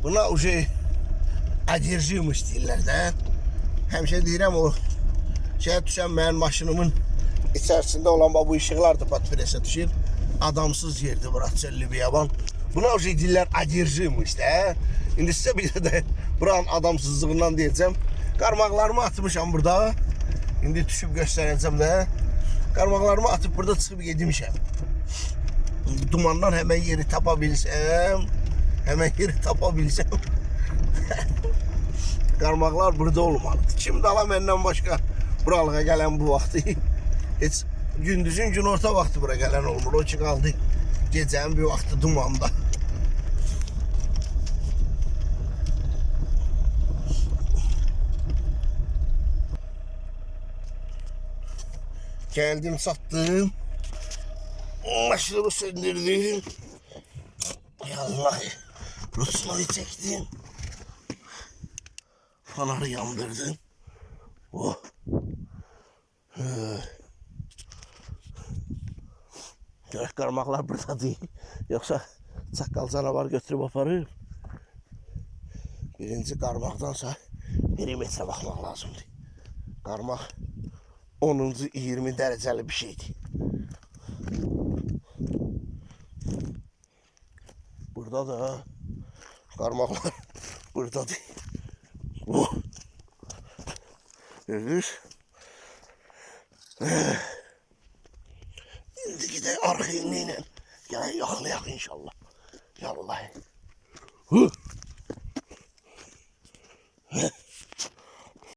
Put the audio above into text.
Buna o şey alerjiymiş deyirlər də. Həmişə deyirəm o şeye düşən mənim maşınımın içərisində olan bu ışıqlar da patpresə düşür. Adamsız yerdir bura, çölli bir yaban. Buna o şey deyirlər alerjiymiş də. İndi sizə bir də buranın adamsızlığından deyəcəm. Qarmaqlarımı atmışam burada. İndi düşüb göstərəcəm də. Qarmaqlarımı atıp burada çıxıb gedmişəm. Dumandan hemen yeri tapabilsem. Hemen yeri tapabilsem. Qarmaqlar burada olmalıdır. Kim dala məndən başqa buralığa gələn bu vaxtı. Heç gündüzün gün orta vaxtı bura gələn olmur. O ki qaldı gecənin bir vaxtı dumanda. Geldim sattım. Maşını söndürdüm. Yallah. Rusları çektim. Fanarı yandırdım. Oh. Görək qarmaqlar burada değil. Yoksa çaqqal canavar götürüb aparır. Birinci qarmaqdansa perimetre baxmaq lazımdır. Qarmaq 10-cu 20 dereceli bir şeydi. Burada da qarmaqlar burada değil. Oh. Gördünüz? İndi gidək arxa ilə. Gələk yaxlayaq inşallah. Yallahi.